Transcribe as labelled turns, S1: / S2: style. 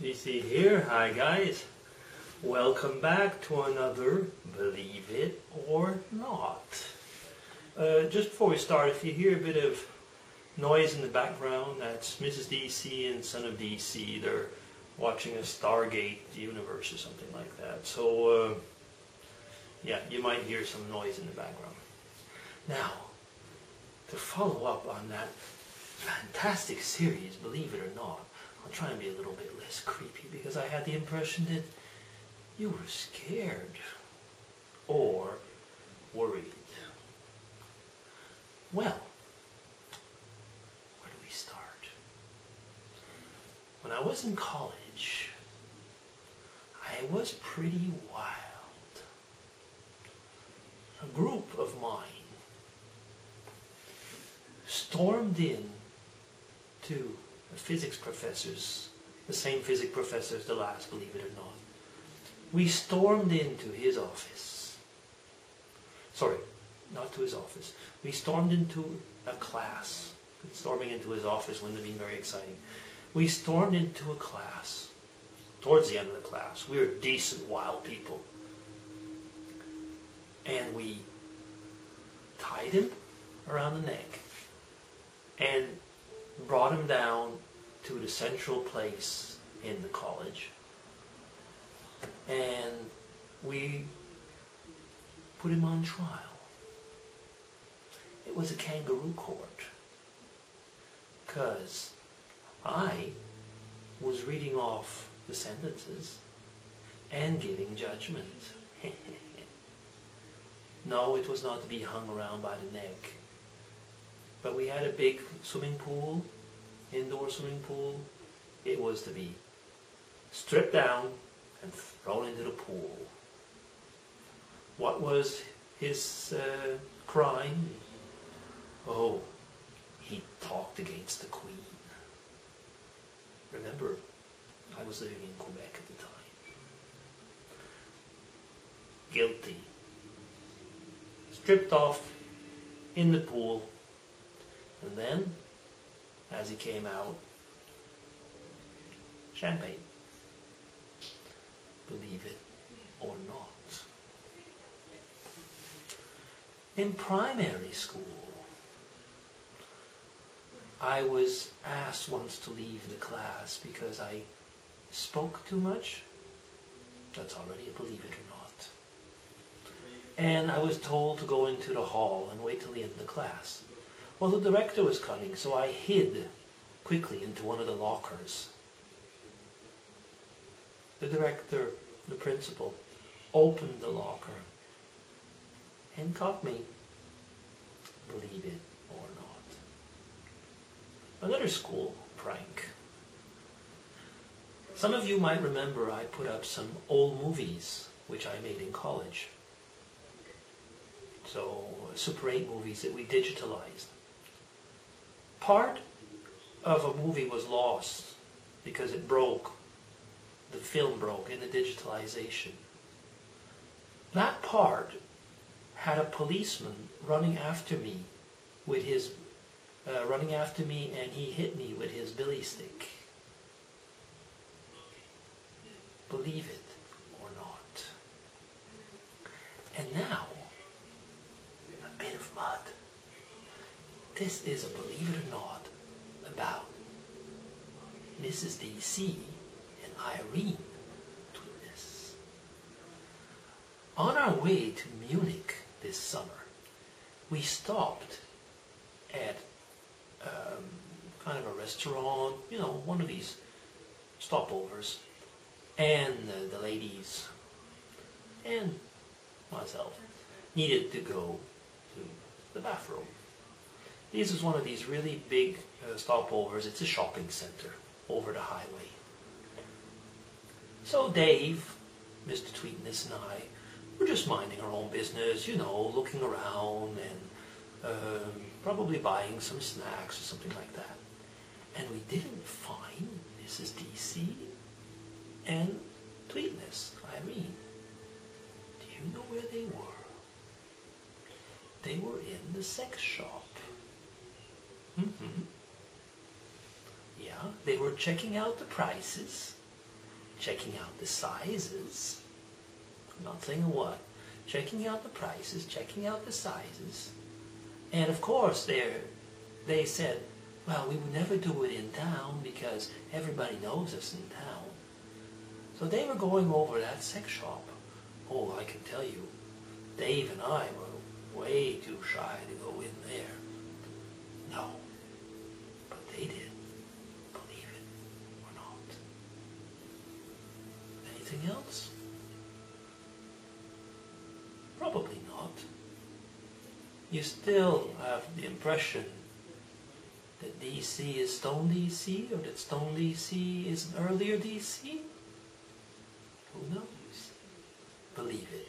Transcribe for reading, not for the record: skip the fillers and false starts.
S1: DC here. Hi guys. Welcome back to another Believe It or Not. Just before we start, if you hear a bit of noise in the background, that's Mrs. DC and Son of DC. They're watching a Stargate universe or something like that. So, yeah, you might hear some noise in the background. Now, to follow up on that fantastic series, Believe It or Not, I'll try and be a little bit less creepy because I had the impression that you were scared or worried. Well, where do we start? When I was in college, I was pretty wild. A group of mine stormed in to the physics professors, the same physics professor as the last, believe it or not. We stormed into his office. Sorry, not to his office. We stormed into a class. Storming into his office wouldn't have been very exciting. We stormed into a class. Towards the end of the class. We were decent, wild people. And we tied him around the neck and brought him down to the central place in the college. And we put him on trial. It was a kangaroo court. Because I was reading off the sentences and giving judgment. No, it was not to be hung around by the neck. But we had a big swimming pool, indoor swimming pool. It was to be stripped down and thrown into the pool. What was his crime? Oh, he talked against the Queen. Remember, I was living in Quebec at the time. Guilty. Stripped off in the pool. And then, as he came out, champagne. Believe it or not. In primary school, I was asked once to leave the class because I spoke too much. That's already a believe it or not. And I was told to go into the hall and wait till the end of the class. Well, the director was coming, so I hid quickly into one of the lockers. The director, the principal, opened the locker and caught me. Believe it or not. Another school prank. Some of you might remember I put up some old movies which I made in college. So, Super 8 movies that we digitalized. Part of a movie was lost because it broke. The film broke in the digitalization. That part had a policeman running after me with his and he hit me with his billy stick. Believe it or not. And now, a bit of mud. This is a believe it or not about Mrs. DC and Irene Tweetness. On our way to Munich this summer, we stopped at kind of a restaurant, one of these stopovers, and the ladies and myself needed to go to the bathroom. This is one of these really big stopovers. It's a shopping center over the highway. So Dave, Mr. Tweetness and I were just minding our own business, looking around and probably buying some snacks or something like that. And we didn't find Mrs. DC and Tweetness, Irene. Do you know where they were? They were in the sex shop. Yeah, they were checking out the prices checking out the sizes. I'm not saying what. Checking out the prices, checking out the sizes. And of course they said, well, we would never do it in town because everybody knows us in town. So they were going over that sex shop. Oh, I can tell you, Dave and I were way too shy to go in there. No, but they did, believe it or not. Anything else? Probably not. You still have the impression that DC is Stone DC, or that Stone DC is an earlier DC? Who knows? Believe it.